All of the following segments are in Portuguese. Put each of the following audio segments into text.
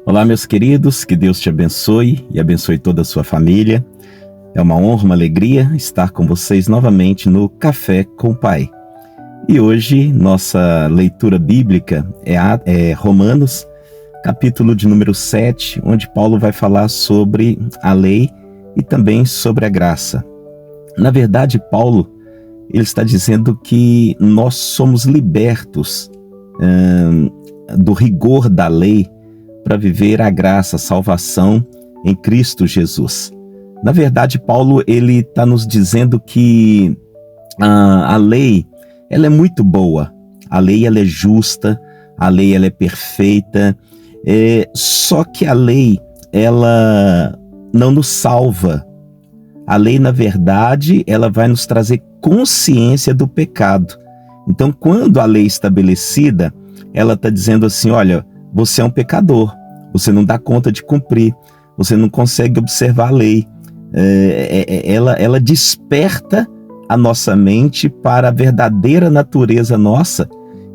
Olá, meus queridos, que Deus te abençoe e abençoe toda a sua família. É uma honra, uma alegria estar com vocês novamente no Café com o Pai. E hoje nossa leitura bíblica é Romanos, capítulo de número 7, onde Paulo vai falar sobre a lei e também sobre a graça. Na verdade, Paulo ele está dizendo que nós somos libertos do rigor da lei para viver a graça, a salvação em Cristo Jesus. Na verdade, Paulo ele está nos dizendo que a lei ela é muito boa, a lei ela é justa, a lei ela é perfeita, só que a lei ela não nos salva. A lei, na verdade, ela vai nos trazer consciência do pecado. Então, quando a lei é estabelecida, ela está dizendo assim, olha, você é um pecador, você não dá conta de cumprir, você não consegue observar a lei. Ela desperta a nossa mente para a verdadeira natureza nossa,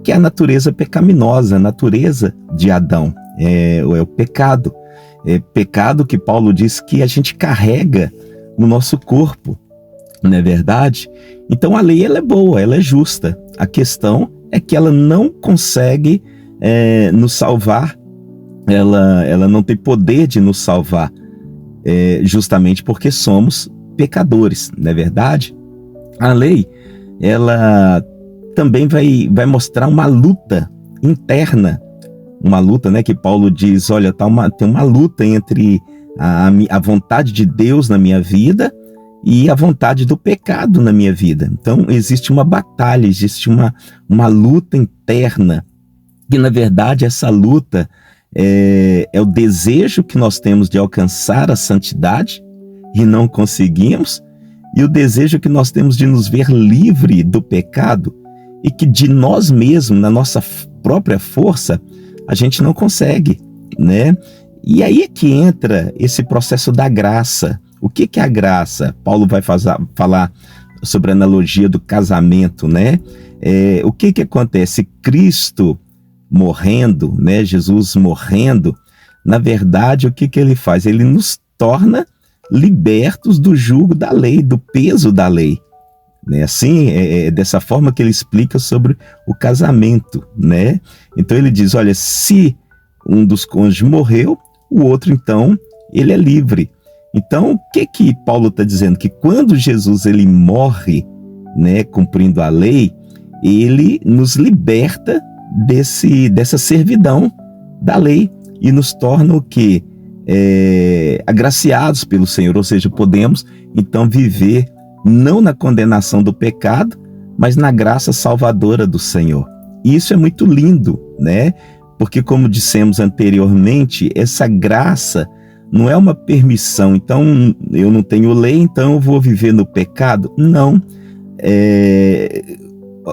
que é a natureza pecaminosa, a natureza de Adão, é o pecado. Pecado que Paulo diz que a gente carrega no nosso corpo, não é verdade? Então a lei ela é boa, ela é justa. A questão é que ela não consegue nos salvar, ela não tem poder de nos salvar, justamente porque somos pecadores, não é verdade? A lei, ela também vai mostrar uma luta interna, uma luta, né, que Paulo diz, olha, tem uma luta entre a vontade de Deus na minha vida e a vontade do pecado na minha vida. Então existe uma batalha, existe uma luta interna, que na verdade essa luta é o desejo que nós temos de alcançar a santidade e não conseguimos, e o desejo que nós temos de nos ver livre do pecado e que de nós mesmos, na nossa própria força, a gente não consegue, né? E aí é que entra esse processo da graça. O que é a graça? Paulo vai falar sobre a analogia do casamento, né? O que acontece? Cristo morrendo, né? Jesus morrendo, na verdade, o que ele faz? Ele nos torna libertos do jugo da lei, do peso da lei. Né? Assim, é dessa forma que ele explica sobre o casamento, né? Então ele diz, olha, se um dos cônjuges morreu, o outro, então, ele é livre. Então, o que Paulo está dizendo? Que quando Jesus ele morre, né, cumprindo a lei, ele nos liberta dessa servidão da lei e nos torna o quê? Agraciados pelo Senhor, ou seja, podemos, então, viver não na condenação do pecado, mas na graça salvadora do Senhor. E isso é muito lindo, né? Porque, como dissemos anteriormente, essa graça não é uma permissão. Então, eu não tenho lei, então eu vou viver no pecado. Não.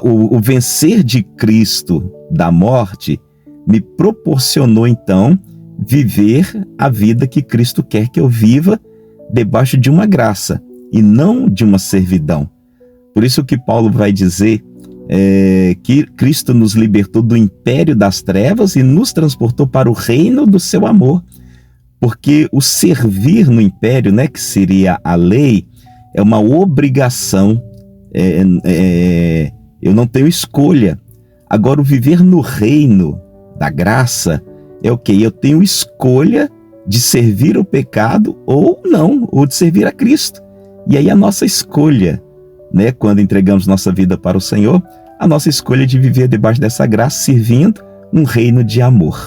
O vencer de Cristo da morte me proporcionou, então, viver a vida que Cristo quer que eu viva debaixo de uma graça e não de uma servidão. Por isso que Paulo vai dizer que Cristo nos libertou do império das trevas e nos transportou para o reino do seu amor. Porque o servir no império, né, que seria a lei, é uma obrigação, eu não tenho escolha. Agora, o viver no reino da graça é o quê? Eu tenho escolha de servir o pecado ou não, ou de servir a Cristo. E aí a nossa escolha, né, quando entregamos nossa vida para o Senhor, a nossa escolha de viver debaixo dessa graça, servindo um reino de amor.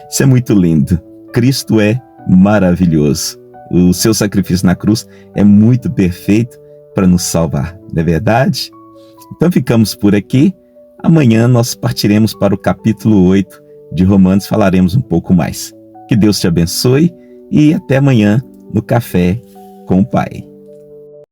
Isso é muito lindo. Cristo é maravilhoso. O seu sacrifício na cruz é muito perfeito para nos salvar, não é verdade? Então ficamos por aqui. Amanhã nós partiremos para o capítulo 8 de Romanos, falaremos um pouco mais. Que Deus te abençoe e até amanhã no Café com o Pai.